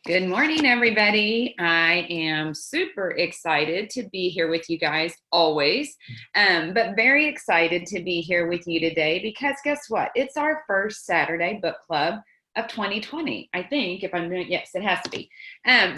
Good morning, everybody. I am super excited to be here with you guys always, but very excited to be here with you today because guess what? It's our first Saturday book club of 2020. I think if I'm doing, yes, it has to be.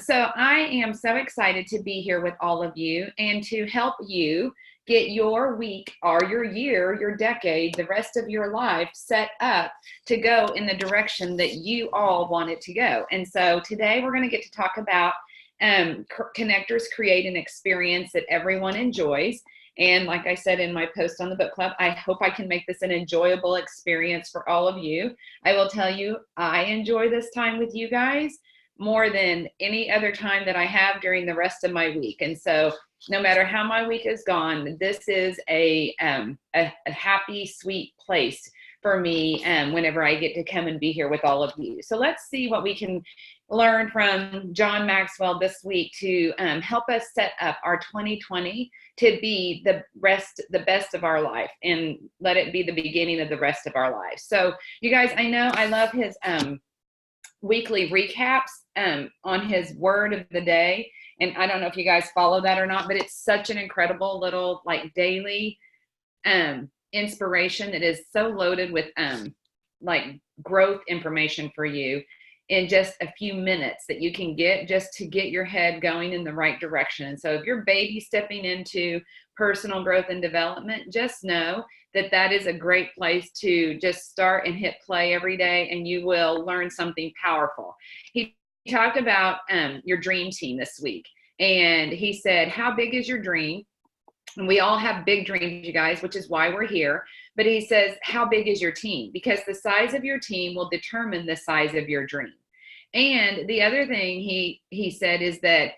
So I am so excited to be here with all of you and to help you get your week or your year, your decade, the rest of your life set up to go in the direction that you all want it to go. And so today we're going to get to talk about connectors create an experience that everyone enjoys. And like I said in my post on the book club, I hope I can make this an enjoyable experience for all of you. I will tell you, I enjoy this time with you guys more than any other time that I have during the rest of my week. And so no matter how my week is gone, this is a happy, sweet place for me whenever I get to come and be here with all of you. So let's see what we can learn from John Maxwell this week to help us set up our 2020 to be the best of our life and let it be the beginning of the rest of our lives. So you guys, I know I love his weekly recaps on his word of the day. And I don't know if you guys follow that or not, but it's such an incredible little like daily inspiration that is so loaded with like growth information for you in just a few minutes that you can get just to get your head going in the right direction. And so if you're baby stepping into personal growth and development, just know that that is a great place to just start and hit play every day, and you will learn something powerful. He talked about your dream team this week, and he said, how big is your dream? And we all have big dreams, you guys, which is why we're here. But he says, how big is your team? Because the size of your team will determine the size of your dream. And the other thing he said is that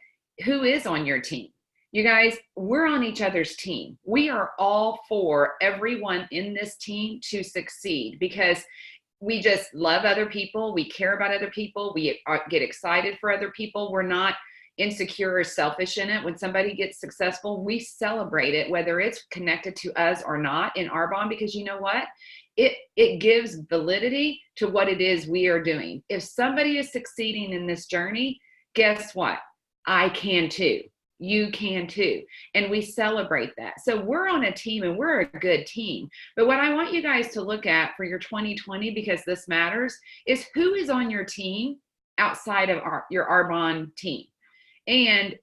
who is on your team? You guys, we're on each other's team. We are all for everyone in this team to succeed because we just love other people. We care about other people. We get excited for other people. We're not insecure or selfish in it. When somebody gets successful, we celebrate it, whether it's connected to us or not in Arbonne, because you know what? It gives validity to what it is we are doing. If somebody is succeeding in this journey, guess what? I can too. You can too. And we celebrate that. So we're on a team and we're a good team. But what I want you guys to look at for your 2020, because this matters, is who is on your team outside of your Arbonne team. And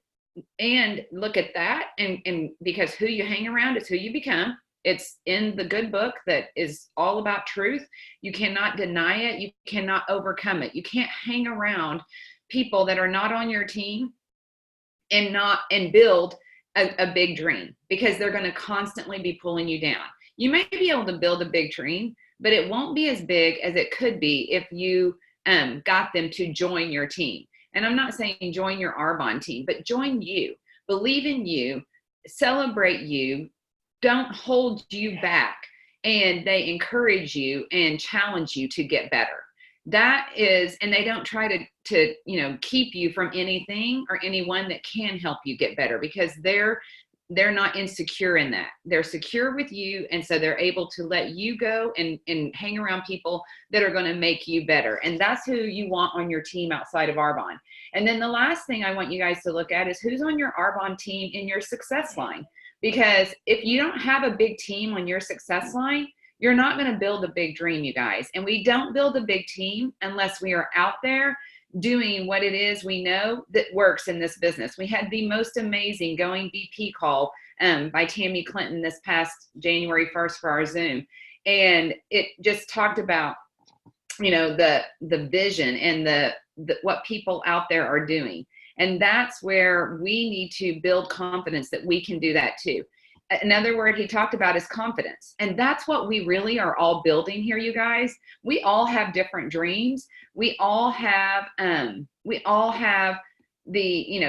look at that. And because who you hang around is who you become. It's in the good book that is all about truth. You cannot deny it. You cannot overcome it. You can't hang around people that are not on your team and build a big dream, because they're going to constantly be pulling you down. You may be able to build a big dream, but it won't be as big as it could be if you got them to join your team. And I'm not saying join your Arbonne team, but join you. Believe in you, celebrate you, don't hold you back, and they encourage you and challenge you to get better. That is, and they don't try to keep you from anything or anyone that can help you get better, because they're not insecure in that. They're secure with you, and so they're able to let you go and hang around people that are going to make you better. And that's who you want on your team outside of Arbonne. And then the last thing I want you guys to look at is who's on your Arbonne team in your success line. Because if you don't have a big team on your success line, you're not going to build a big dream, you guys. And we don't build a big team unless we are out there doing what it is we know that works in this business. We had the most amazing Going BP call by Tammy Clinton this past January 1st for our Zoom. And it just talked about, the vision and the what people out there are doing. And that's where we need to build confidence that we can do that too. Another word he talked about is confidence. And that's what we really are all building here, you guys. We all have different dreams. We all have the,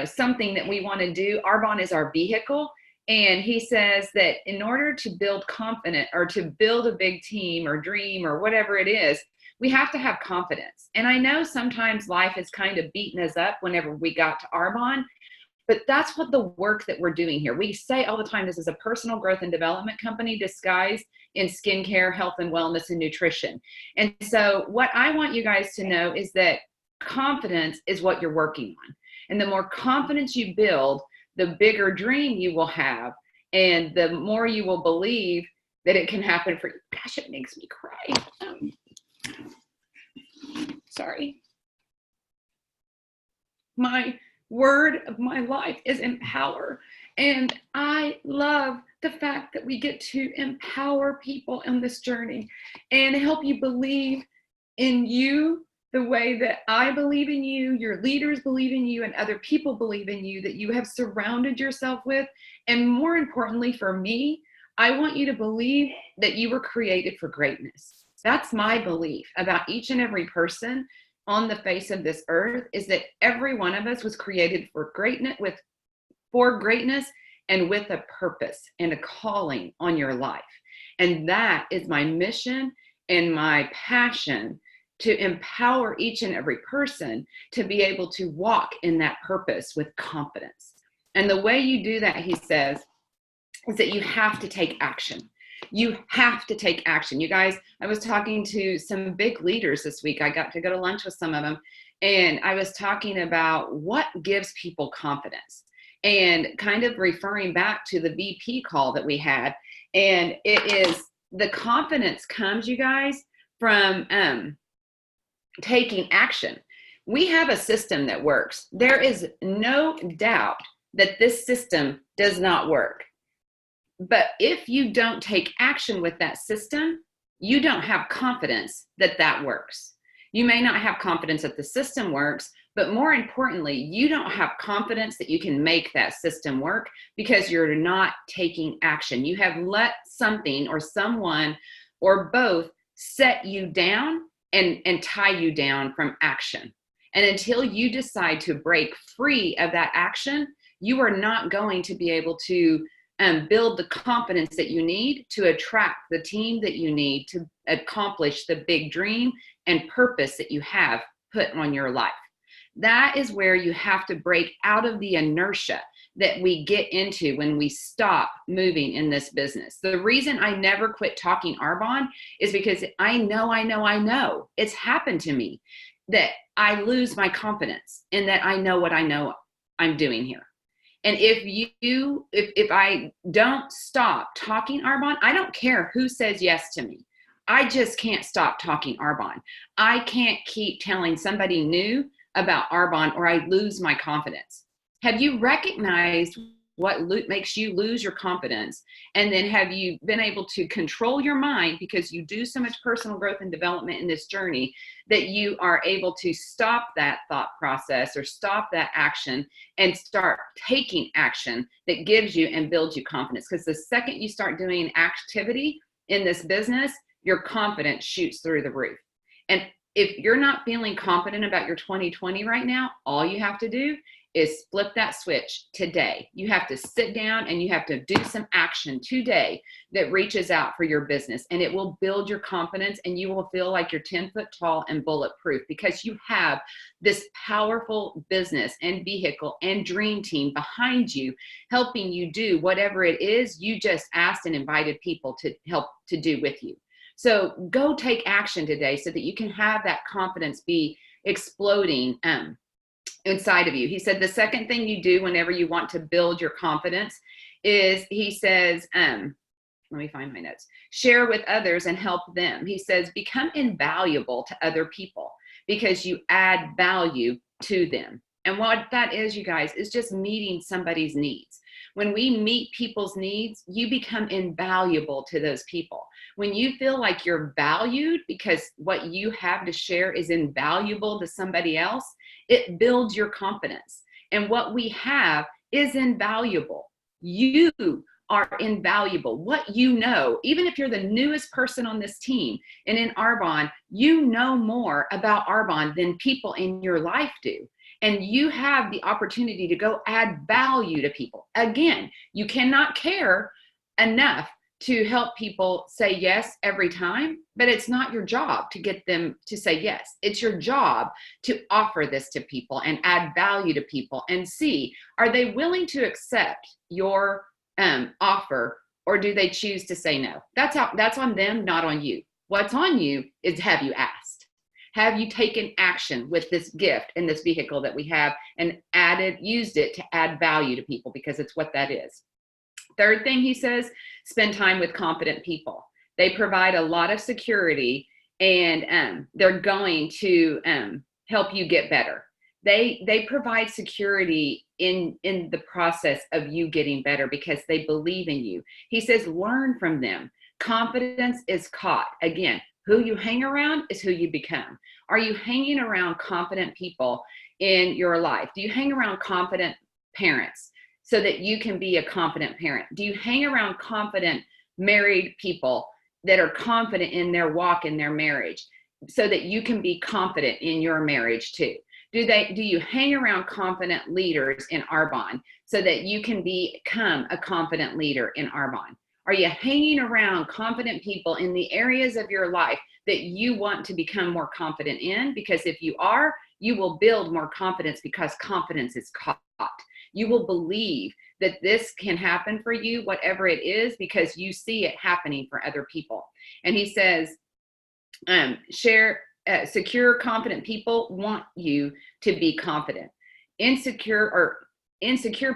something that we want to do. Arbonne is our vehicle. And he says that in order to build confidence or to build a big team or dream or whatever it is, we have to have confidence. And I know sometimes life has kind of beaten us up whenever we got to Arbonne, but that's what the work that we're doing here. We say all the time, this is a personal growth and development company disguised in skincare, health and wellness and nutrition. And so what I want you guys to know is that confidence is what you're working on. And the more confidence you build, the bigger dream you will have. And the more you will believe that it can happen for you. Gosh, it makes me cry. Sorry. My word of my life is empower. And I love the fact that we get to empower people on this journey and help you believe in you the way that I believe in you, your leaders believe in you, and other people believe in you, that you have surrounded yourself with. And more importantly for me, I want you to believe that you were created for greatness. That's my belief about each and every person on the face of this earth, is that every one of us was created for greatness, and with a purpose and a calling on your life. And that is my mission and my passion, to empower each and every person to be able to walk in that purpose with confidence. And the way you do that, he says, is that you have to take action. You have to take action. You guys, I was talking to some big leaders this week. I got to go to lunch with some of them. And I was talking about what gives people confidence, and kind of referring back to the VP call that we had. And it is, the confidence comes, you guys, from taking action. We have a system that works. There is no doubt that this system does not work. But if you don't take action with that system, you don't have confidence that that works. You may not have confidence that the system works, but more importantly, you don't have confidence that you can make that system work because you're not taking action. You have let something or someone or both set you down and tie you down from action. And until you decide to break free of that action, you are not going to be able to build the confidence that you need to attract the team that you need to accomplish the big dream and purpose that you have put on your life. That is where you have to break out of the inertia that we get into when we stop moving in this business. The reason I never quit talking Arbonne is because I know it's happened to me, that I lose my confidence in that I know what I know I'm doing here. And if I don't stop talking Arbonne, I don't care who says yes to me. I just can't stop talking Arbonne. I can't keep telling somebody new about Arbonne or I lose my confidence. Have you recognized what makes you lose your confidence? And then have you been able to control your mind, because you do so much personal growth and development in this journey, that you are able to stop that thought process or stop that action and start taking action that gives you and builds you confidence? Because the second you start doing activity in this business, your confidence shoots through the roof. And if you're not feeling confident about your 2020 right now, all you have to do is flip that switch today. You have to sit down and you have to do some action today that reaches out for your business, and it will build your confidence, and you will feel like you're 10 foot tall and bulletproof because you have this powerful business and vehicle and dream team behind you, helping you do whatever it is you just asked and invited people to help to do with you. So go take action today so that you can have that confidence be exploding inside of you. He said the second thing you do whenever you want to build your confidence is, he says, let me find my notes, share with others and help them. He says, become invaluable to other people because you add value to them. And what that is, you guys, is just meeting somebody's needs. When we meet people's needs, you become invaluable to those people. When you feel like you're valued because what you have to share is invaluable to somebody else, it builds your confidence. And what we have is invaluable. You are invaluable. What you know, even if you're the newest person on this team and in Arbonne, you know more about Arbonne than people in your life do. And you have the opportunity to go add value to people. Again, you cannot care enough to help people say yes every time, but it's not your job to get them to say yes. It's your job to offer this to people and add value to people and see, are they willing to accept your offer, or do they choose to say no? That's on them, not on you. What's on you is, have you asked? Have you taken action with this gift and this vehicle that we have and used it to add value to people, because it's what that is. Third thing he says, spend time with confident people. They provide a lot of security, and they're going to help you get better. They provide security in the process of you getting better because they believe in you. He says, learn from them. Confidence is caught. Again, who you hang around is who you become. Are you hanging around confident people in your life? Do you hang around confident parents so that you can be a confident parent? Do you hang around confident married people that are confident in their walk in their marriage so that you can be confident in your marriage too? Do you hang around confident leaders in Arbonne so that you can become a confident leader in Arbonne? Are you hanging around confident people in the areas of your life that you want to become more confident in? Because if you are, you will build more confidence, because confidence is caught. You will believe that this can happen for you, whatever it is, because you see it happening for other people. And he says, secure, confident people want you to be confident. Insecure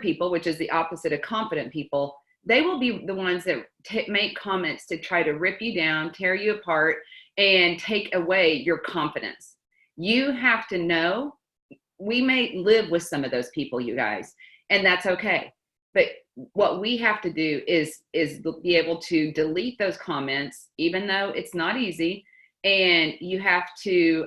people, which is the opposite of confident people, they will be the ones that make comments to try to rip you down, tear you apart, and take away your confidence. You have to know, we may live with some of those people, you guys, and that's okay. But what we have to do is be able to delete those comments, even though it's not easy. And you have to,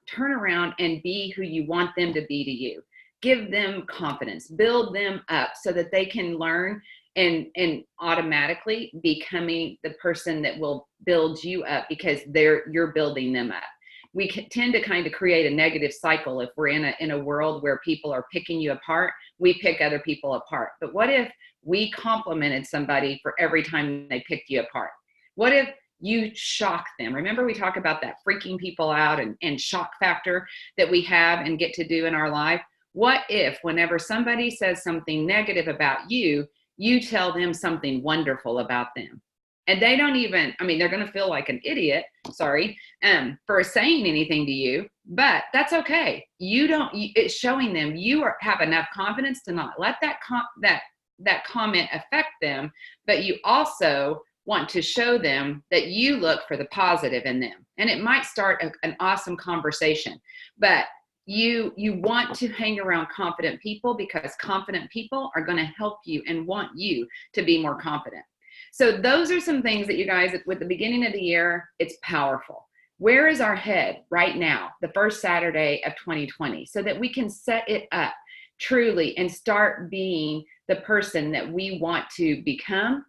turn around and be who you want them to be to you. Give them confidence, build them up so that they can learn and automatically becoming the person that will build you up, because you're building them up. We tend to kind of create a negative cycle if we're in a world where people are picking you apart. We pick other people apart. But what if we complimented somebody for every time they picked you apart? What if you shock them? Remember, we talk about that freaking people out and shock factor that we have and get to do in our life. What if whenever somebody says something negative about you, you tell them something wonderful about them? And they don't even, they're going to feel like an idiot, for saying anything to you, but that's okay. It's showing them you have enough confidence to not let that comment affect them, but you also want to show them that you look for the positive in them. And it might start an awesome conversation, but you want to hang around confident people, because confident people are going to help you and want you to be more confident. So those are some things that, you guys, with the beginning of the year, it's powerful. Where is our head right now, the first Saturday of 2020, so that we can set it up truly and start being the person that we want to become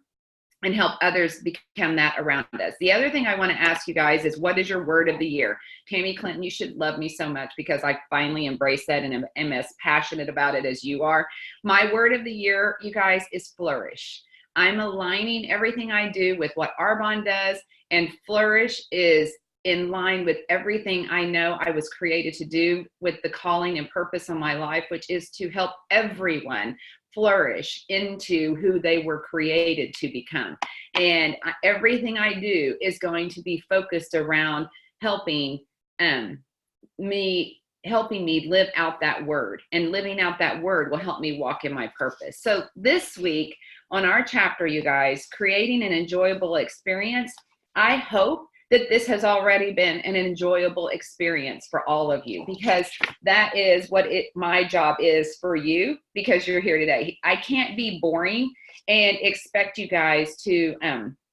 and help others become that around us. The other thing I want to ask you guys is, what is your word of the year? Tammy Clinton, you should love me so much because I finally embrace that and am as passionate about it as you are. My word of the year, you guys, is flourish. I'm aligning everything I do with what Arbonne does, and flourish is in line with everything I know I was created to do, with the calling and purpose of my life, which is to help everyone flourish into who they were created to become. And everything I do is going to be focused around helping me live out that word, and living out that word will help me walk in my purpose. So this week on our chapter, you guys, creating an enjoyable experience, I hope that this has already been an enjoyable experience for all of you, because that is what my job is for you, because you're here today. I can't be boring and expect you guys to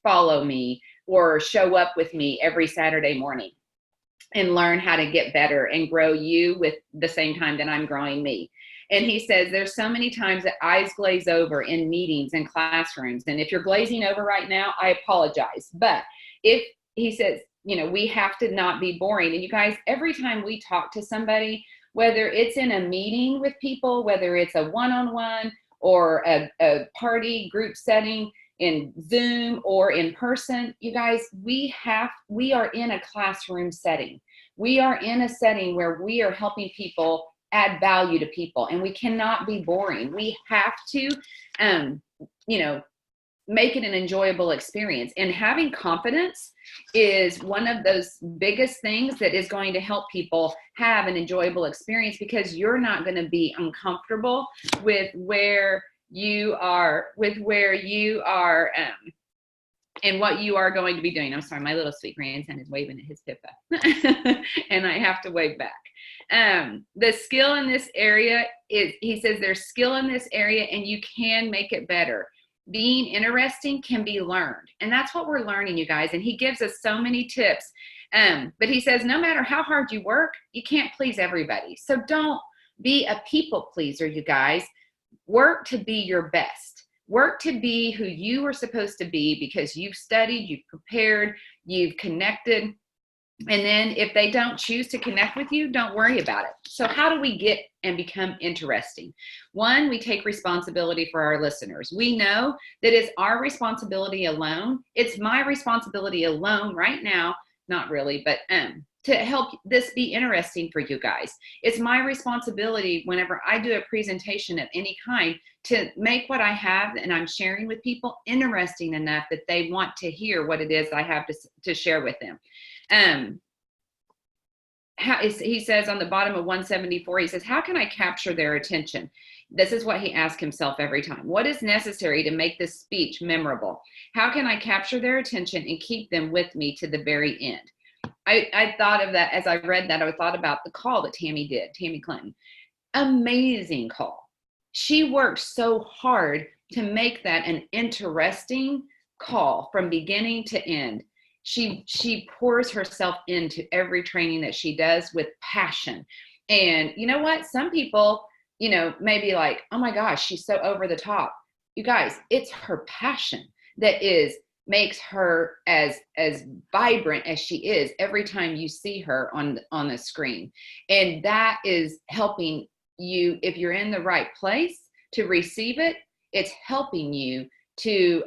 follow me or show up with me every Saturday morning and learn how to get better and grow you with the same time that I'm growing me. And he says there's so many times that eyes glaze over in meetings and classrooms. And if you're glazing over right now, I apologize. But he says, we have to not be boring. And you guys, every time we talk to somebody, whether it's in a meeting with people, whether it's a one-on-one or a party group setting in Zoom or in person, you guys, we are in a classroom setting. We are in a setting where we are helping people add value to people, and we cannot be boring. We have to, make it an enjoyable experience. And having confidence is one of those biggest things that is going to help people have an enjoyable experience, because you're not going to be uncomfortable with where you are, and what you are going to be doing. I'm sorry, my little sweet grandson is waving at his Pippa and I have to wave back. The skill in this area is, he says there's skill in this area and you can make it better. Being interesting can be learned. And that's what we're learning, you guys. And he gives us so many tips. But he says, no matter how hard you work, you can't please everybody. So don't be a people pleaser, you guys. Work to be your best. Work to be who you are supposed to be, because you've studied, you've prepared, you've connected. And then if they don't choose to connect with you, don't worry about it. So how do we get and become interesting? One, we take responsibility for our listeners. We know that it's our responsibility alone. It's my responsibility alone right now, not really, but to help this be interesting for you guys. It's my responsibility whenever I do a presentation of any kind to make what I have and I'm sharing with people interesting enough that they want to hear what it is I have to share with them. He says on the bottom of 174, he says, how can I capture their attention? This is what he asks himself every time. What is necessary to make this speech memorable? How can I capture their attention and keep them with me to the very end? I thought of that as I read that. I thought about the call that Tammy did, Tammy Clinton. Amazing call. She worked so hard to make that an interesting call from beginning to end. She pours herself into every training that she does with passion. And you know what? Some people, may be like, oh my gosh, she's so over the top. You guys, it's her passion that makes her as vibrant as she is every time you see her on the screen. And that is helping you, if you're in the right place to receive it, it's helping you to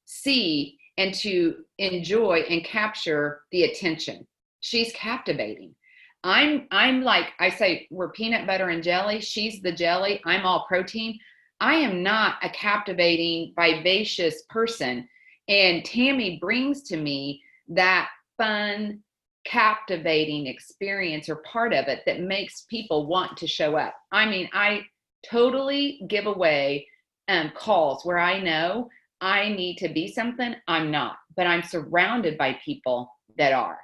see and to enjoy and capture the attention. She's captivating. I'm like I say, we're peanut butter and jelly. She's the jelly. I'm all protein. I am not a captivating, vivacious person. And Tammy brings to me that fun, captivating experience or part of it that makes people want to show up. I mean, I totally give away calls where I know I need to be something. I'm not, but I'm surrounded by people that are.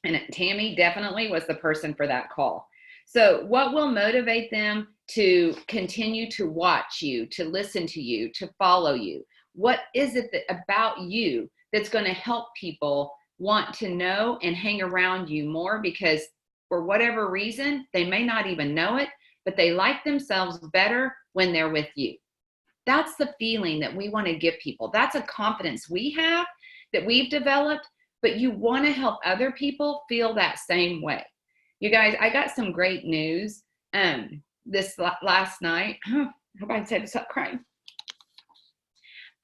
And Tammy definitely was the person for that call. So what will motivate them to continue to watch you, to listen to you, to follow you? What is it about you that's going to help people want to know and hang around you more? Because for whatever reason, they may not even know it, but they like themselves better when they're with you. That's the feeling that we want to give people. That's a confidence we have that we've developed, but you want to help other people feel that same way. You guys, I got some great news this last night. I hope I said stop crying.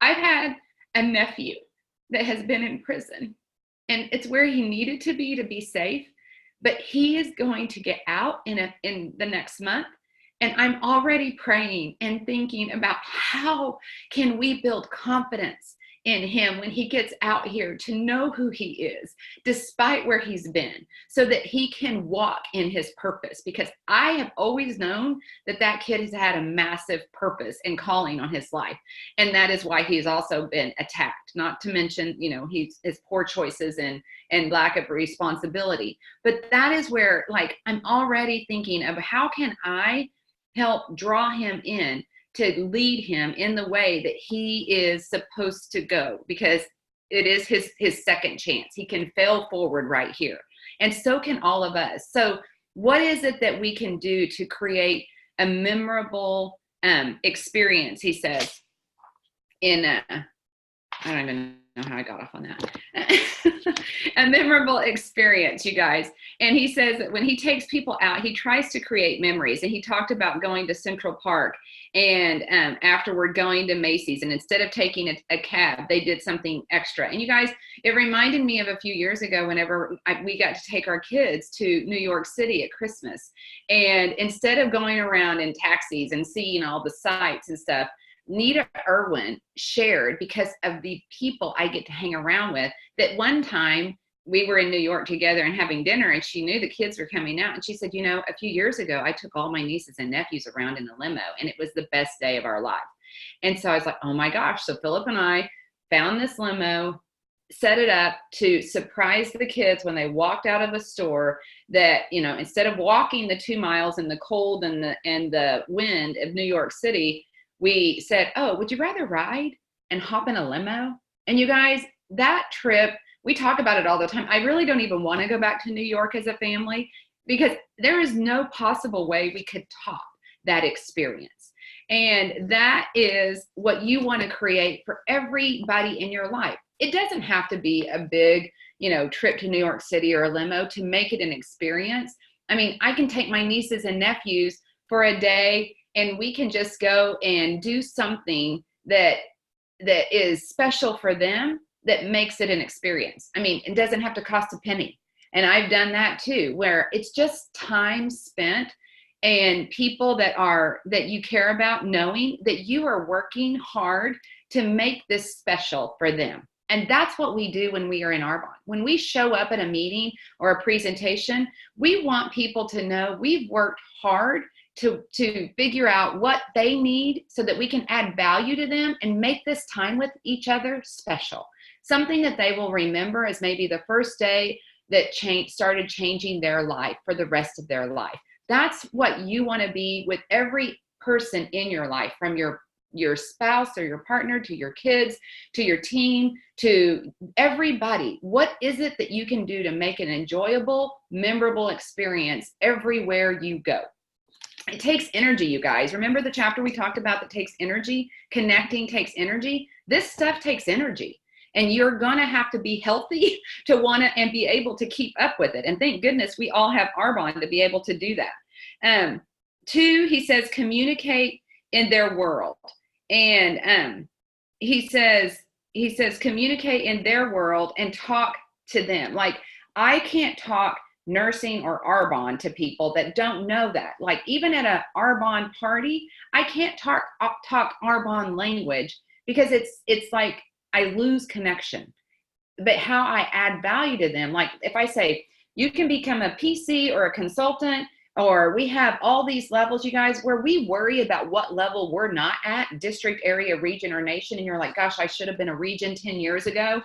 I've had a nephew that has been in prison, and it's where he needed to be safe, but he is going to get out in the next month. And I'm already praying and thinking about how can we build confidence in him when he gets out here to know who he is, despite where he's been, so that he can walk in his purpose. Because I have always known that kid has had a massive purpose and calling on his life. And that is why he's also been attacked, not to mention, his poor choices and lack of responsibility. But that is where, like, I'm already thinking of how can I help draw him in to lead him in the way that he is supposed to go, because it is his second chance. He can fail forward right here. And so can all of us. So what is it that we can do to create a memorable experience, he says, I don't even know how I got off on that. A memorable experience, you guys. And he says that when he takes people out, he tries to create memories. And he talked about going to Central Park and afterward going to Macy's. And instead of taking a cab, they did something extra. And you guys, it reminded me of a few years ago whenever we got to take our kids to New York City at Christmas. And instead of going around in taxis and seeing all the sights and stuff, Nita Irwin shared, because of the people I get to hang around with, that one time we were in New York together and having dinner, and she knew the kids were coming out. And she said, you know, a few years ago, I took all my nieces and nephews around in the limo, and it was the best day of our life. And so I was like, oh my gosh. So Philip and I found this limo, set it up to surprise the kids when they walked out of a store, that, you know, instead of walking the 2 miles in the cold and the wind of New York City, we said, oh, would you rather ride and hop in a limo? And you guys, that trip, we talk about it all the time. I really don't even want to go back to New York as a family, because there is no possible way we could top that experience. And that is what you want to create for everybody in your life. It doesn't have to be a big, you know, trip to New York City or a limo to make it an experience. I mean, I can take my nieces and nephews for a day, and we can just go and do something that is special for them, that makes it an experience. I mean, it doesn't have to cost a penny. And I've done that too, where it's just time spent and people that you care about, knowing that you are working hard to make this special for them. And that's what we do when we are in Arbonne. When we show up at a meeting or a presentation, we want people to know we've worked hard to figure out what they need so that we can add value to them and make this time with each other special. Something that they will remember as maybe the first day that started changing their life for the rest of their life. That's what you want to be with every person in your life, from your spouse or your partner to your kids, to your team, to everybody. What is it that you can do to make an enjoyable, memorable experience everywhere you go? It takes energy, you guys. Remember the chapter we talked about that takes energy? Connecting takes energy. This stuff takes energy. And you're going to have to be healthy to want to and be able to keep up with it. And thank goodness we all have Arbonne to be able to do that. 2, he says, communicate in their world. And he says, communicate in their world and talk to them. Like, I can't talk nursing or Arbonne to people that don't know that. Like, even at a Arbonne party, I can't talk Arbonne language, because it's like I lose connection. But how I add value to them, like if I say, you can become a PC or a consultant, or we have all these levels, you guys, where we worry about what level we're not at, district, area, region, or nation. And you're like, gosh, I should have been a region 10 years ago.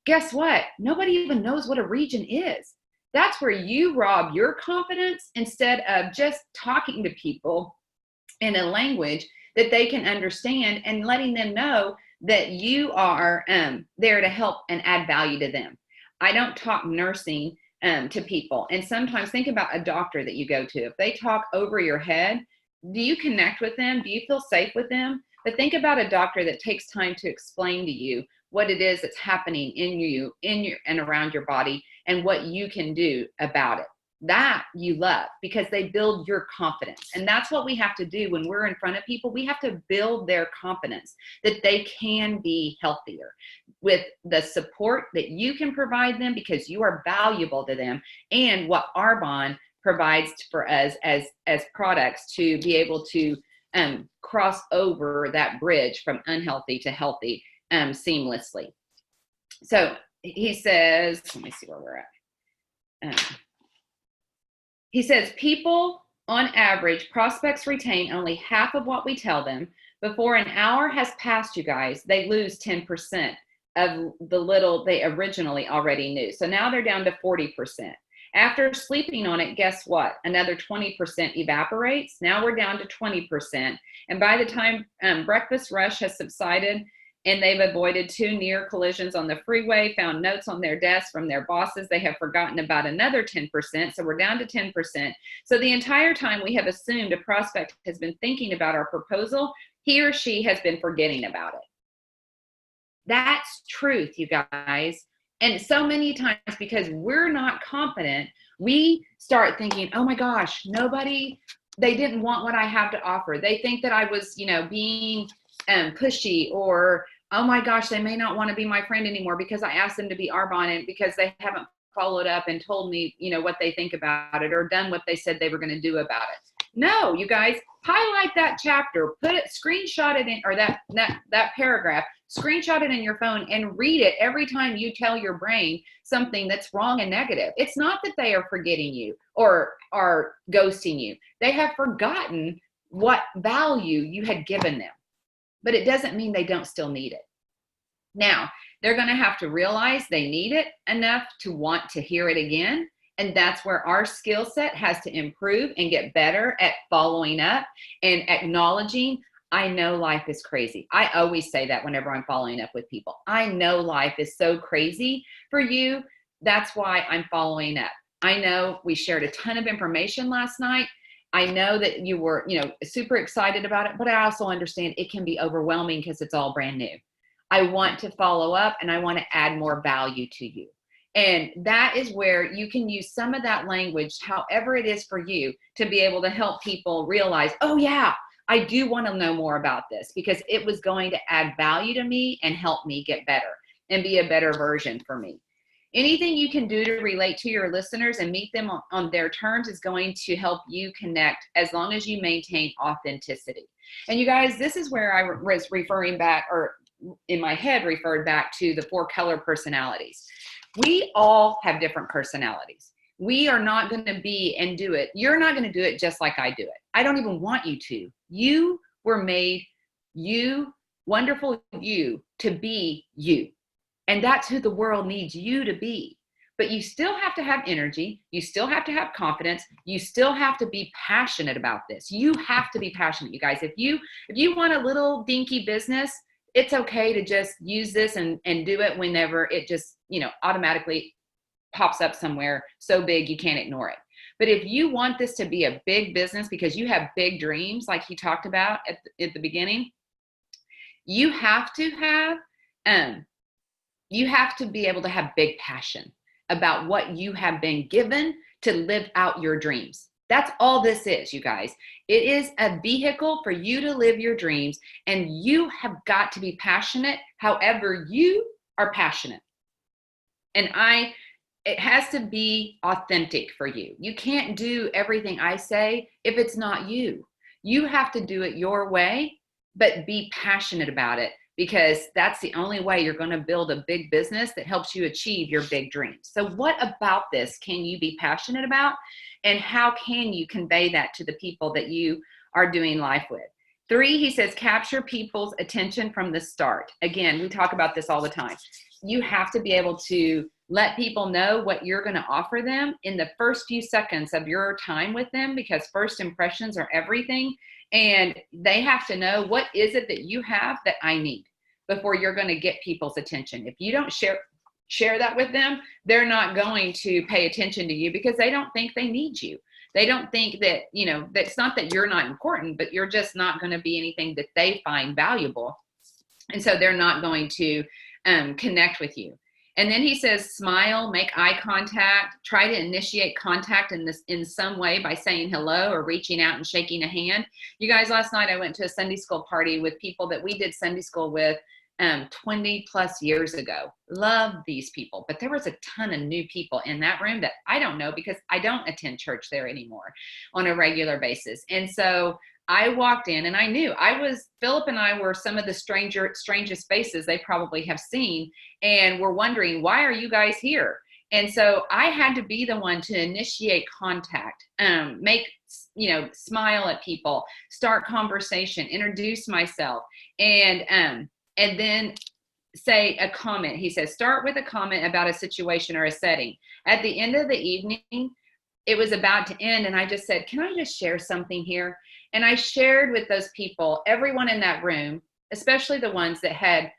Guess what? Nobody even knows what a region is. That's where you rob your confidence, instead of just talking to people in a language that they can understand and letting them know that you are there to help and add value to them. I don't talk nursing to people. And sometimes think about a doctor that you go to. If they talk over your head, do you connect with them? Do you feel safe with them? But think about a doctor that takes time to explain to you what it is that's happening in you, and around your body, and what you can do about it. That you love, because they build your confidence. And that's what we have to do when we're in front of people. We have to build their confidence that they can be healthier with the support that you can provide them, because you are valuable to them, and what Arbonne provides for us as products to be able to cross over that bridge from unhealthy to healthy seamlessly. So he says, let me see where we're at. He says, people on average, prospects retain only half of what we tell them. Before an hour has passed, you guys, they lose 10% of the little they originally already knew. So now they're down to 40%. After sleeping on it, guess what? Another 20% evaporates. Now we're down to 20%. And by the time breakfast rush has subsided, and they've avoided 2 near collisions on the freeway, found notes on their desks from their bosses, they have forgotten about another 10%. So we're down to 10%. So the entire time we have assumed a prospect has been thinking about our proposal, he or she has been forgetting about it. That's truth, you guys. And so many times, because we're not confident, we start thinking, oh my gosh, they didn't want what I have to offer. They think that I was, being pushy, or, oh my gosh, they may not want to be my friend anymore because I asked them to be Arbonne, and because they haven't followed up and told me, what they think about it, or done what they said they were going to do about it. No, you guys, highlight that chapter, put it, screenshot it in, or that paragraph, screenshot it in your phone and read it every time you tell your brain something that's wrong and negative. It's not that they are forgetting you or are ghosting you. They have forgotten what value you had given them, but it doesn't mean they don't still need it. Now, they're going to have to realize they need it enough to want to hear it again. And that's where our skill set has to improve and get better at following up and acknowledging, I know life is crazy. I always say that whenever I'm following up with people. I know life is so crazy for you. That's why I'm following up. I know we shared a ton of information last night. I know that you were, super excited about it, but I also understand it can be overwhelming because it's all brand new. I want to follow up and I want to add more value to you. And that is where you can use some of that language, however it is for you, to be able to help people realize, oh yeah, I do want to know more about this because it was going to add value to me and help me get better and be a better version for me. Anything you can do to relate to your listeners and meet them on their terms is going to help you connect as long as you maintain authenticity. And you guys, this is where I was referring back, or in my head referred back to the 4 color personalities. We all have different personalities. We are not going to be and do it. You're not going to do it just like I do it. I don't even want you to. You were made, wonderful you, to be you. And that's who the world needs you to be. But you still have to have energy. You still have to have confidence. You still have to be passionate about this. You have to be passionate, you guys. If you want a little dinky business, it's okay to just use this and do it whenever it just, automatically pops up somewhere so big you can't ignore it. But if you want this to be a big business because you have big dreams, like he talked about at the beginning, you have to be able to have big passion about what you have been given to live out your dreams. That's all this is, you guys. It is a vehicle for you to live your dreams, and you have got to be passionate however you are passionate. And it has to be authentic for you. You can't do everything I say if it's not you. You have to do it your way, but be passionate about it, because that's the only way you're going to build a big business that helps you achieve your big dreams. So what about this can you be passionate about? And how can you convey that to the people that you are doing life with? 3, he says, capture people's attention from the start. Again, we talk about this all the time. You have to be able to let people know what you're going to offer them in the first few seconds of your time with them, because first impressions are everything. And they have to know, what is it that you have that I need, before you're going to get people's attention. If you don't share that with them, they're not going to pay attention to you because they don't think they need you. They don't think that, that's not that you're not important, but you're just not going to be anything that they find valuable. And so they're not going to connect with you. And then he says, smile, make eye contact, try to initiate contact in some way by saying hello or reaching out and shaking a hand. You guys, last night I went to a Sunday school party with people that we did Sunday school with 20 plus years ago. Love these people, but there was a ton of new people in that room that I don't know because I don't attend church there anymore on a regular basis. And so I walked in and I knew Philip and I were some of the strangest faces they probably have seen, and were wondering, why are you guys here? And so I had to be the one to initiate contact, smile at people, start conversation, introduce myself, and then say a comment. He says, start with a comment about a situation or a setting. At the end of the evening, it was about to end, and I just said, can I just share something here? And I shared with those people, everyone in that room, especially the ones that had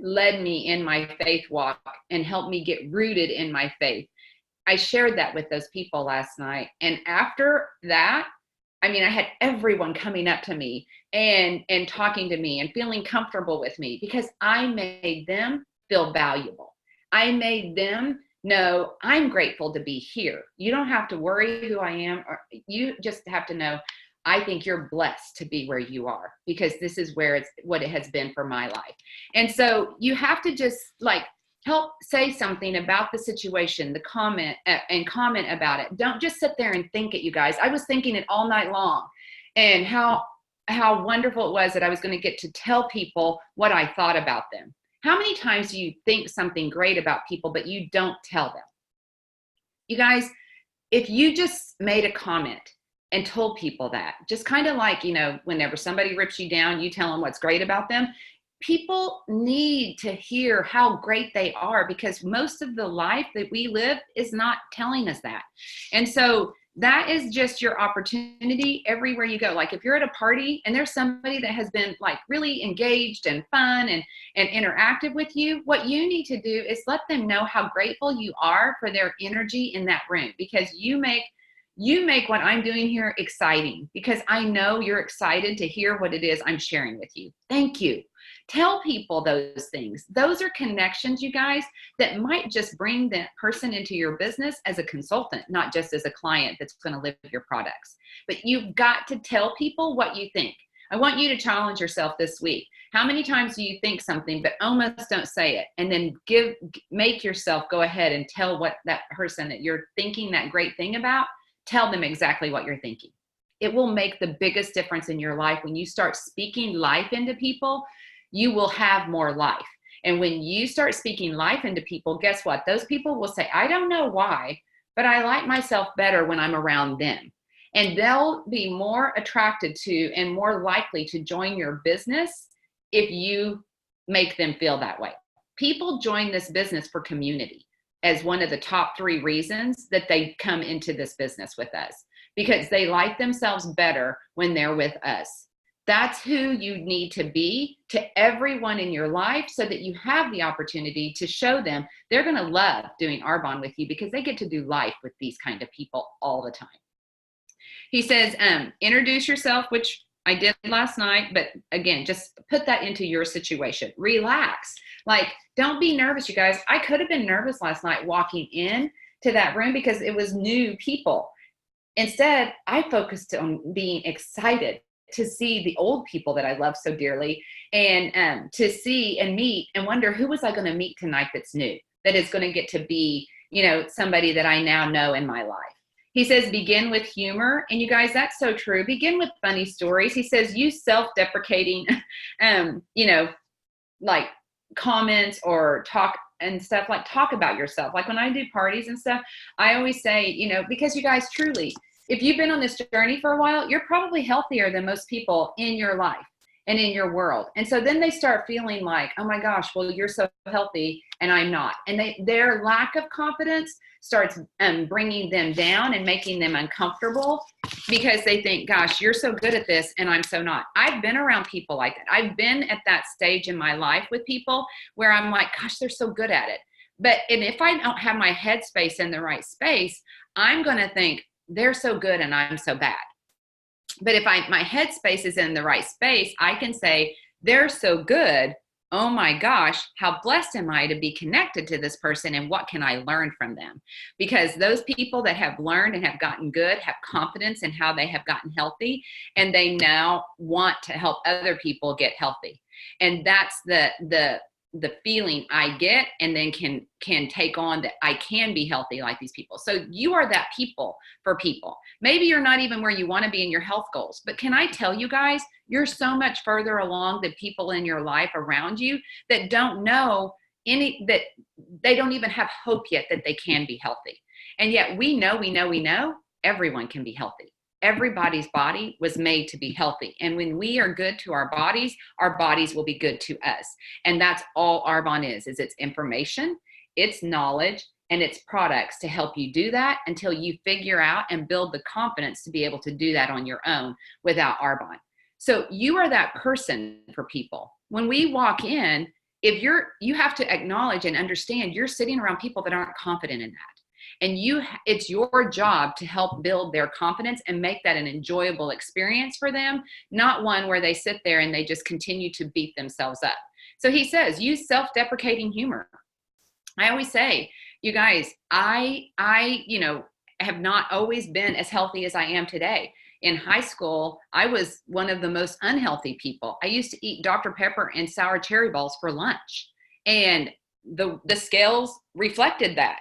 led me in my faith walk and helped me get rooted in my faith. I shared that with those people last night. And after that, I had everyone coming up to me and talking to me and feeling comfortable with me, because I made them feel valuable. I made them know, I'm grateful to be here. You don't have to worry who I am, or you just have to know, I think you're blessed to be where you are, because this is what it has been for my life. And so you have to just help say something about the situation, the comment, and comment about it. Don't just sit there and think it, you guys. I was thinking it all night long, and how wonderful it was that I was going to get to tell people what I thought about them. How many times do you think something great about people, but you don't tell them? You guys, if you just made a comment and told people that, just kind of like, whenever somebody rips you down, you tell them what's great about them. People need to hear how great they are, because most of the life that we live is not telling us that. And so that is just your opportunity everywhere you go. Like if you're at a party and there's somebody that has been like really engaged and fun and interactive with you, what you need to do is let them know how grateful you are for their energy in that room, because you make what I'm doing here exciting, because I know you're excited to hear what it is I'm sharing with you. Thank you. Tell people those things. Those are connections, you guys, that might just bring that person into your business as a consultant, not just as a client that's going to live your products. But you've got to tell people what you think. I want you to challenge yourself this week. How many times do you think something but almost don't say it? And then make yourself go ahead and tell what that person that you're thinking that great thing about, tell them exactly what you're thinking. It will make the biggest difference in your life. When you start speaking life into people, you will have more life. And when you start speaking life into people, guess what? Those people will say, I don't know why, but I like myself better when I'm around them. And they'll be more attracted to and more likely to join your business if you make them feel that way. People join this business for community as one of the top 3 reasons that they come into this business with us, because they like themselves better when they're with us. That's who you need to be to everyone in your life, so that you have the opportunity to show them they're going to love doing Arbonne with you, because they get to do life with these kind of people all the time. He says, introduce yourself, which I did last night, but again, just put that into your situation. Relax. Like, don't be nervous, you guys. I could have been nervous last night walking in to that room because it was new people. Instead, I focused on being excited to see the old people that I love so dearly, and to see and meet and wonder, who was I going to meet tonight that's new, that is going to get to be, somebody that I now know in my life. He says, begin with humor. And you guys, that's so true. Begin with funny stories. He says, use self-deprecating, like comments or talk and stuff, like talk about yourself. Like when I do parties and stuff, I always say, because you guys, truly, if you've been on this journey for a while, you're probably healthier than most people in your life and in your world. And so then they start feeling like, oh my gosh, well, you're so healthy and I'm not. And their lack of confidence starts bringing them down and making them uncomfortable, because they think, gosh, you're so good at this and I'm so not. I've been around people like that. I've been at that stage in my life with people where I'm like, gosh, they're so good at it. And if I don't have my headspace in the right space, I'm going to think they're so good and I'm so bad. But if my headspace is in the right space, I can say, they're so good. Oh my gosh, how blessed am I to be connected to this person, and what can I learn from them? Because those people that have learned and have gotten good have confidence in how they have gotten healthy, and they now want to help other people get healthy. And that's the feeling I get, and then can take on that I can be healthy like these people. So you are that people for people. Maybe you're not even where you want to be in your health goals, but can I tell you guys, you're so much further along than people in your life around you that don't know that they don't even have hope yet that they can be healthy. And yet we know everyone can be healthy. Everybody's body was made to be healthy. And when we are good to our bodies will be good to us. And that's all Arbonne is it's information, it's knowledge, and it's products to help you do that until you figure out and build the confidence to be able to do that on your own without Arbonne. So you are that person for people. When we walk in, you have to acknowledge and understand you're sitting around people that aren't confident in that. And it's your job to help build their confidence and make that an enjoyable experience for them, not one where they sit there and they just continue to beat themselves up. So he says, use self-deprecating humor. I always say, you guys, I have not always been as healthy as I am today. In high school, I was one of the most unhealthy people. I used to eat Dr. Pepper and sour cherry balls for lunch. And the scales reflected that.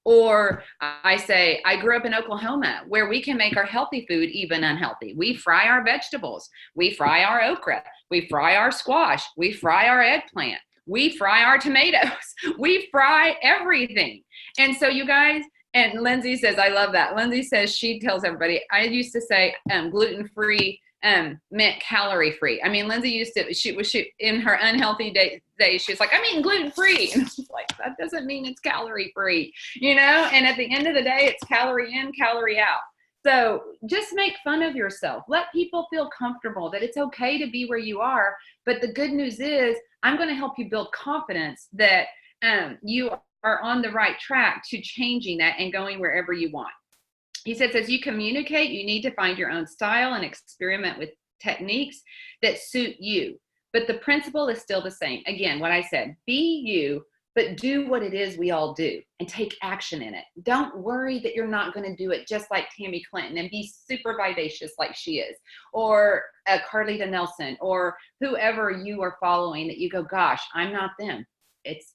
Or I say, I grew up in Oklahoma where we can make our healthy food even unhealthy. We fry our vegetables. We fry our okra. We fry our squash. We fry our eggplant. We fry our tomatoes. We fry everything. And so you guys, and Lindsay says, I love that. Lindsay says, she tells everybody, I used to say gluten-free meant calorie-free. I mean, Lindsay used to, she in her unhealthy days, she was like, I'm eating gluten-free. And I was like, that doesn't mean it's calorie-free, you know? And at the end of the day, it's calorie in, calorie out. So just make fun of yourself. Let people feel comfortable that it's okay to be where you are. But the good news is I'm going to help you build confidence that you are on the right track to changing that and going wherever you want. He says, as you communicate, you need to find your own style and experiment with techniques that suit you. But the principle is still the same. Again, what I said, be you, but do what it is we all do and take action in it. Don't worry that you're not going to do it just like Tammy Clinton and be super vivacious like she is, or Carlita Nelson, or whoever you are following that you go, gosh, I'm not them.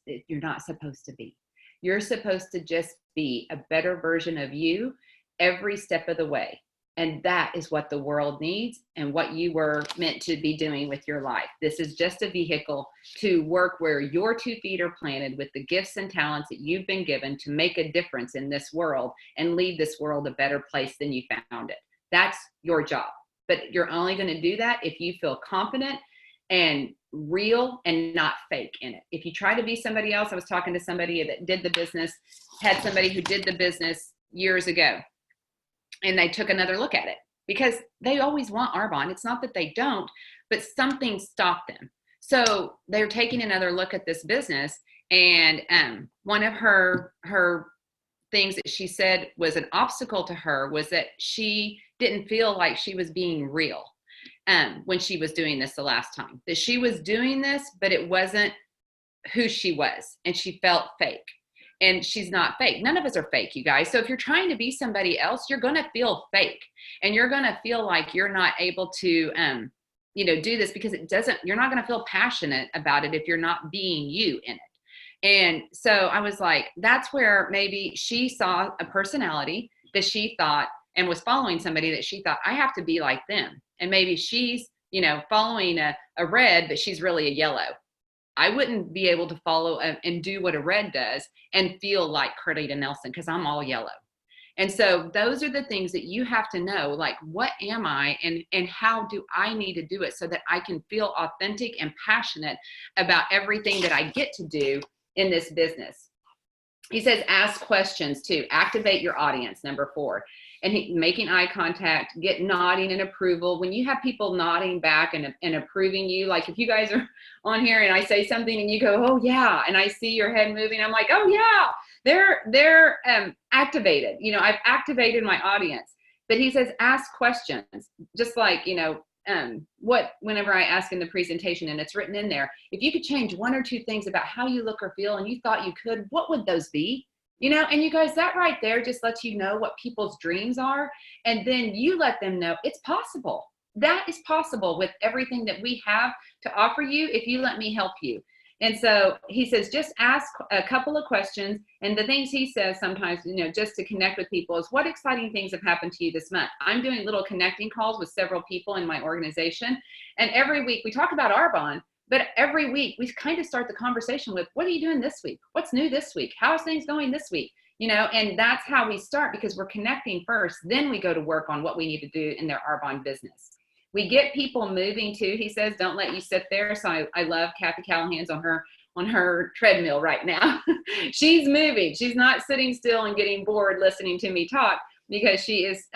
You're not supposed to be. You're supposed to just be a better version of you every step of the way. And that is what the world needs and what you were meant to be doing with your life. This is just a vehicle to work where your 2 feet are planted with the gifts and talents that you've been given to make a difference in this world and leave this world a better place than you found it. That's your job. But you're only going to do that if you feel confident and real and not fake in it. If you try to be somebody else, I was talking to somebody that did the business, had somebody who did the business years ago, and they took another look at it because they always want Arbonne. It's not that they don't, but something stopped them. So they're taking another look at this business. And one of her things that she said was an obstacle to her was that she didn't feel like she was being real when she was doing this the last time. That she was doing this, but it wasn't who she was. And she felt fake. And she's not fake. None of us are fake, you guys. So if you're trying to be somebody else, you're going to feel fake. And you're going to feel like you're not able to, do this because you're not going to feel passionate about it if you're not being you in it. And so I was like, that's where maybe she saw a personality that she thought and was following somebody that she thought, I have to be like them. And maybe she's, following a red, but she's really a yellow. I wouldn't be able to follow and do what a red does and feel like Carlita Nelson because I'm all yellow. And so those are the things that you have to know, like, what am I and how do I need to do it so that I can feel authentic and passionate about everything that I get to do in this business. He says, ask questions too. Activate your audience, number 4. And making eye contact, get nodding and approval. When you have people nodding back and approving you, like if you guys are on here and I say something and you go, oh yeah, and I see your head moving, I'm like, oh yeah, they're activated. I've activated my audience. But he says, ask questions, just like, whenever I ask in the presentation and it's written in there, if you could change 1 or 2 things about how you look or feel and you thought you could, what would those be? And you guys, that right there just lets you know what people's dreams are. And then you let them know it's possible. That is possible with everything that we have to offer you if you let me help you. And so he says, just ask a couple of questions. And the things he says sometimes, just to connect with people is, what exciting things have happened to you this month? I'm doing little connecting calls with several people in my organization. And every week we talk about Arbonne, but every week we kind of start the conversation with, what are you doing this week? What's new this week? How's things going this week? And that's how we start because we're connecting first. Then we go to work on what we need to do in their Arbonne business. We get people moving too. He says, don't let you sit there. So I love Kathy Callahan's on her treadmill right now. She's moving. She's not sitting still and getting bored listening to me talk because she is,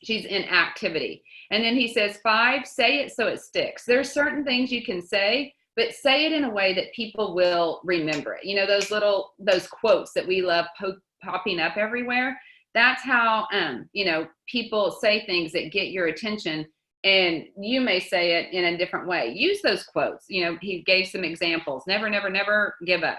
she's in activity. And then he says, 5, say it so it sticks. There's certain things you can say, but say it in a way that people will remember it. Those quotes that we love popping up everywhere. That's how, people say things that get your attention, and you may say it in a different way. Use those quotes. He gave some examples. Never, never, never give up.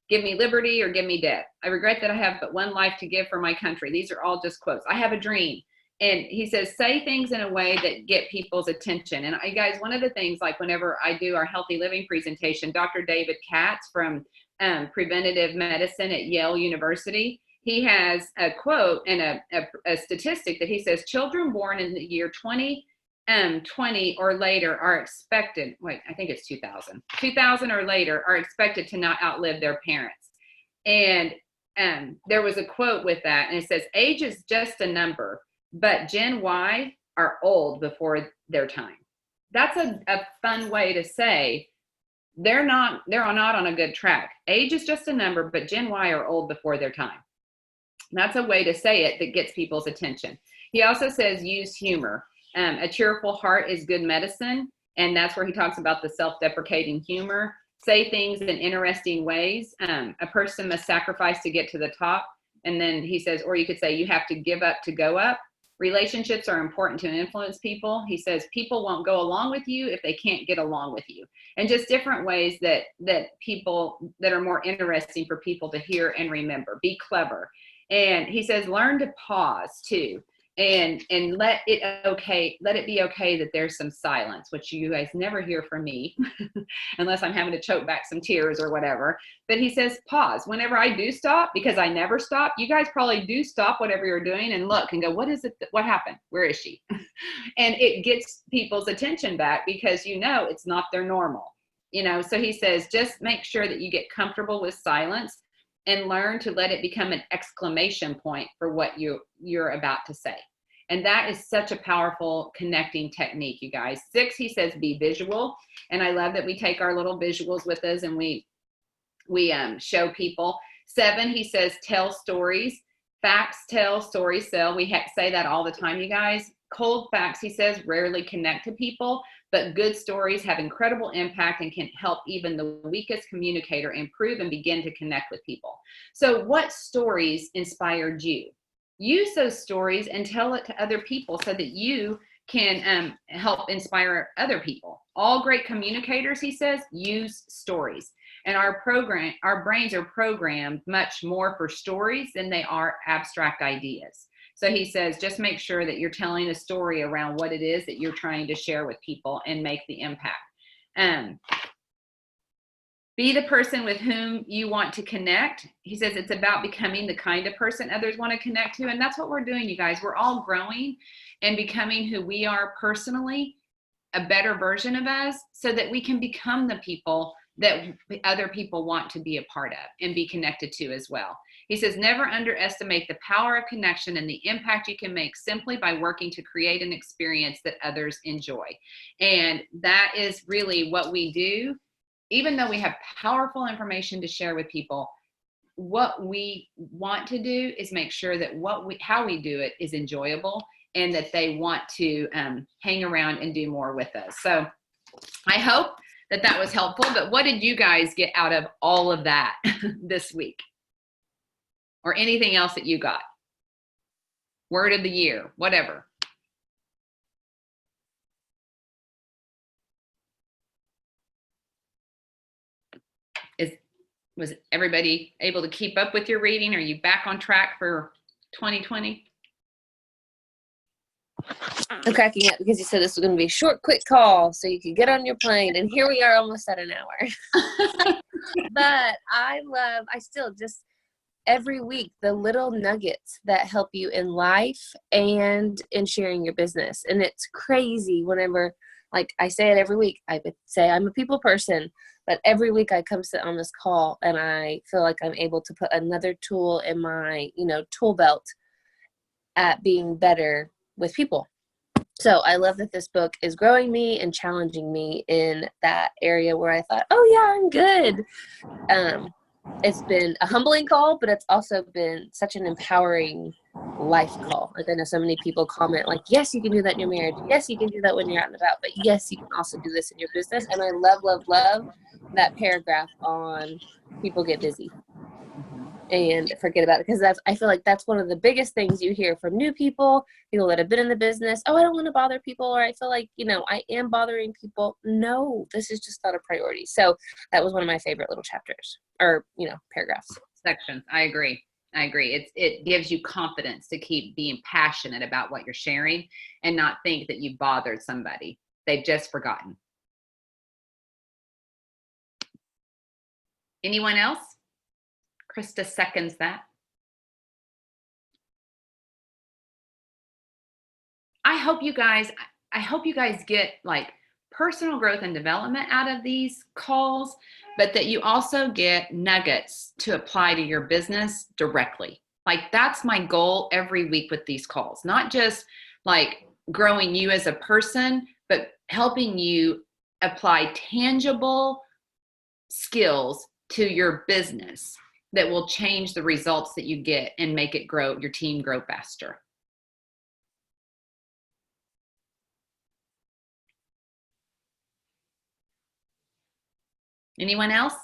Give me liberty or give me death. I regret that I have but one life to give for my country. These are all just quotes. I have a dream. And he says, say things in a way that get people's attention. And guys, one of the things, like whenever I do our healthy living presentation, Dr. David Katz from preventative medicine at Yale University. He has a quote and a statistic that he says children born in the year 2020 or later are expected, I think it's 2000 or later are expected to not outlive their parents. And there was a quote with that, and it says, age is just a number, but Gen Y are old before their time. That's a fun way to say they're not on a good track. Age is just a number, but Gen Y are old before their time. That's a way to say it that gets people's attention. He also says use humor. A cheerful heart is good medicine. And that's where he talks about the self-deprecating humor. Say things in interesting ways. A person must sacrifice to get to the top. And then he says, or you could say you have to give up to go up. Relationships are important to influence people. He says people won't go along with you if they can't get along with you. And just different ways that people that are more interesting for people to hear and remember. Be clever. And he says, learn to pause too, and let it be okay that there's some silence, which you guys never hear from me unless I'm having to choke back some tears or whatever. But he says, pause. Whenever I do stop, because I never stop, you guys probably do stop whatever you're doing and look and go, what is it? What happened? Where is she? And it gets people's attention back because, it's not their normal, So he says, just make sure that you get comfortable with silence and learn to let it become an exclamation point for what you're about to say. And that is such a powerful connecting technique, you guys. 6, he says, be visual. And I love that we take our little visuals with us and we show people. 7, he says, tell stories. Facts tell, stories sell. We say that all the time, you guys. Cold facts, he says, rarely connect to people, but good stories have incredible impact and can help even the weakest communicator improve and begin to connect with people. So what stories inspired you? Use those stories and tell it to other people so that you can help inspire other people. All great communicators, he says, use stories. And our brains are programmed much more for stories than they are abstract ideas. So he says, just make sure that you're telling a story around what it is that you're trying to share with people and make the impact. Be the person with whom you want to connect. He says it's about becoming the kind of person others want to connect to. And that's what we're doing, you guys. We're all growing and becoming who we are personally, a better version of us, so that we can become the people that other people want to be a part of and be connected to as well. He says, never underestimate the power of connection and the impact you can make simply by working to create an experience that others enjoy. And that is really what we do. Even though we have powerful information to share with people, what we want to do is make sure that how we do it is enjoyable and that they want to hang around and do more with us. So I hope that was helpful. But what did you guys get out of all of that this week? Or anything else that you got? Word of the year, whatever. Was everybody able to keep up with your reading? Are you back on track for 2020? I'm cracking up because you said this was going to be a short, quick call so you could get on your plane. And here we are almost at an hour. But I still just every week, the little nuggets that help you in life and in sharing your business. And it's crazy whenever, like I say it every week, I would say I'm a people person, but every week I come sit on this call and I feel like I'm able to put another tool in my, tool belt at being better with people. So I love that this book is growing me and challenging me in that area where I thought, oh yeah, I'm good. It's been a humbling call, but it's also been such an empowering life call. Like I know so many people comment like, yes, you can do that in your marriage. Yes, you can do that when you're out and about, but yes, you can also do this in your business. And I love, love, love that paragraph on people get busy and forget about it. Because I feel like that's one of the biggest things you hear from new people that have been in the business. Oh, I don't want to bother people. Or I feel like, I am bothering people. No, this is just not a priority. So that was one of my favorite little chapters or, paragraphs. Sections. I agree. It gives you confidence to keep being passionate about what you're sharing and not think that you bothered somebody. They've just forgotten. Anyone else? Krista seconds that. I hope you guys get like personal growth and development out of these calls, but that you also get nuggets to apply to your business directly. Like that's my goal every week with these calls, not just like growing you as a person, but helping you apply tangible skills to your business that will change the results that you get and make it grow, your team grow faster. Anyone else?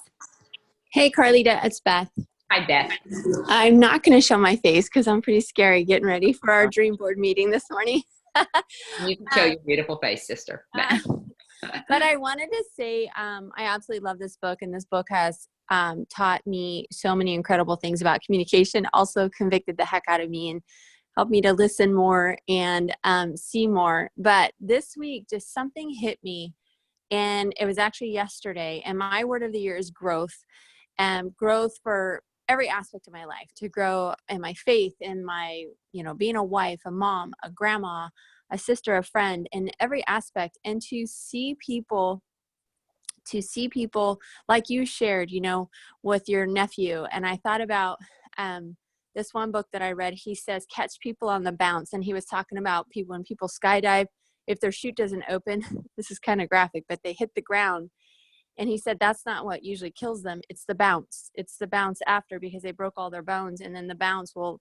Hey, Carlita, it's Beth. Hi, Beth. I'm not going to show my face because I'm pretty scary getting ready for our dream board meeting this morning. You can show your beautiful face, sister. But I wanted to say I absolutely love this book, and this book has taught me so many incredible things about communication, also convicted the heck out of me and helped me to listen more and see more. But this week, just something hit me, and it was actually yesterday, and my word of the year is growth, and growth for every aspect of my life, to grow in my faith, in my, being a wife, a mom, a grandma, a sister, a friend, in every aspect, and to see people like you shared, with your nephew. And I thought about this one book that I read. He says, catch people on the bounce. And he was talking about when people skydive, if their chute doesn't open, this is kind of graphic, but they hit the ground. And he said, that's not what usually kills them. It's the bounce. It's the bounce after, because they broke all their bones. And then the bones will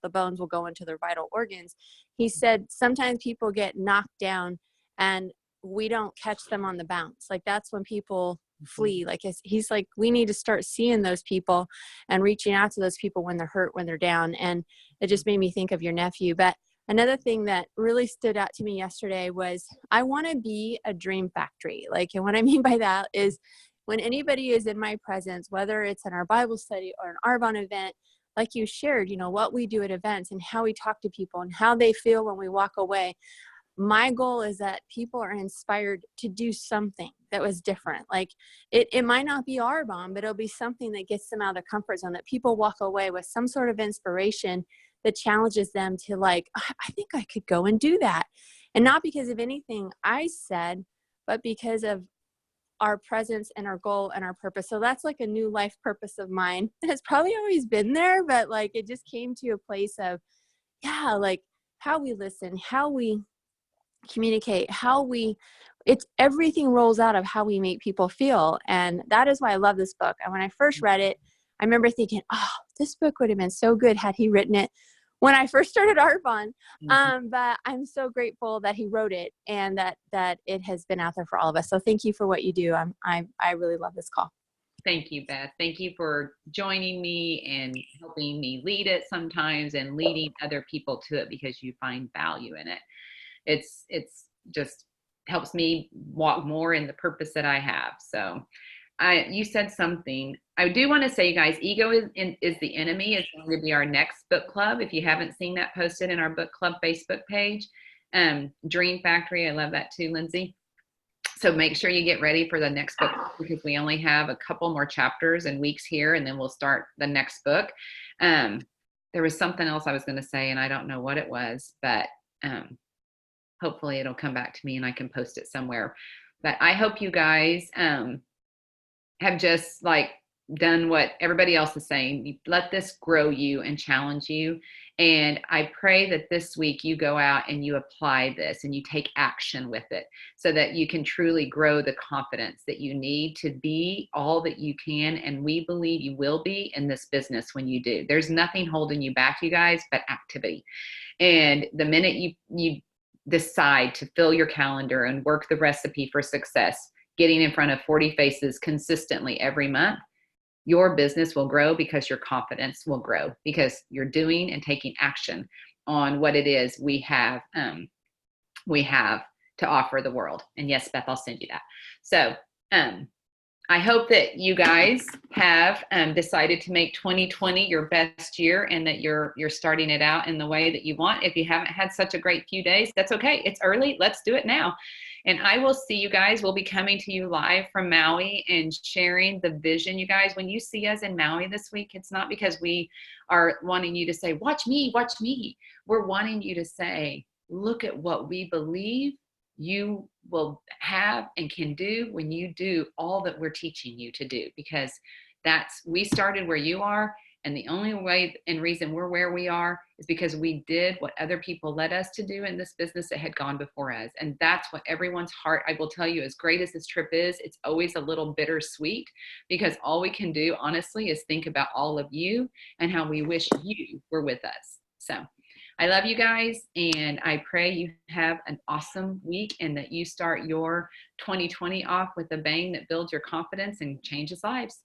go into their vital organs. He said, sometimes people get knocked down and we don't catch them on the bounce. Like that's when people flee. Like he's like, we need to start seeing those people and reaching out to those people when they're hurt, when they're down. And it just made me think of your nephew. But another thing that really stood out to me yesterday was I want to be a dream factory. Like, and what I mean by that is, when anybody is in my presence, whether it's in our Bible study or an Arbonne event, like you shared, what we do at events and how we talk to people and how they feel when we walk away. My goal is that people are inspired to do something that was different. Like it might not be Arbonne, but it'll be something that gets them out of their comfort zone, that people walk away with some sort of inspiration that challenges them to like, I think I could go and do that. And not because of anything I said, but because of our presence and our goal and our purpose. So that's like a new life purpose of mine. It's probably always been there, but like it just came to a place of, like how we listen, how we communicate, it's everything rolls out of how we make people feel. And that is why I love this book. And when I first read it, I remember thinking, this book would have been so good had he written it when I first started Arbonne. But I'm so grateful that he wrote it and that it has been out there for all of us. So thank you for what you do. I really love this call. Thank you, Beth. Thank you for joining me and helping me lead it sometimes and leading other people to it because you find value in it. It's just helps me walk more in the purpose that I have. So you said something. I do want to say, you guys, ego is the enemy. It's going to be our next book club. If you haven't seen that posted in our book club Facebook page, Dream Factory. I love that too, Lindsay. So make sure you get ready for the next book because we only have a couple more chapters and weeks here, and then we'll start the next book. There was something else I was going to say, and I don't know what it was, but hopefully it'll come back to me and I can post it somewhere. But I hope you guys have just like done what everybody else is saying. You let this grow you and challenge you. And I pray that this week you go out and you apply this and you take action with it so that you can truly grow the confidence that you need to be all that you can. And we believe you will be in this business when you do. There's nothing holding you back, you guys, but activity. And the minute you decide to fill your calendar and work the recipe for success, getting in front of 40 faces consistently every month, your business will grow because your confidence will grow because you're doing and taking action on what it is we have to offer the world. And yes, Beth, I'll send you that. So I hope that you guys have decided to make 2020 your best year and that you're starting it out in the way that you want. If you haven't had such a great few days, that's okay. It's early. Let's do it now. And I will see you guys. We'll be coming to you live from Maui and sharing the vision. You guys, when you see us in Maui this week, it's not because we are wanting you to say, watch me, watch me. We're wanting you to say, look at what we believe you will have and can do when you do all that we're teaching you to do, because we started where you are. And the only way and reason we're where we are is because we did what other people led us to do in this business that had gone before us. And that's what everyone's heart, I will tell you, as great as this trip is, it's always a little bittersweet, because all we can do, honestly, is think about all of you and how we wish you were with us. So I love you guys, and I pray you have an awesome week and that you start your 2020 off with a bang that builds your confidence and changes lives.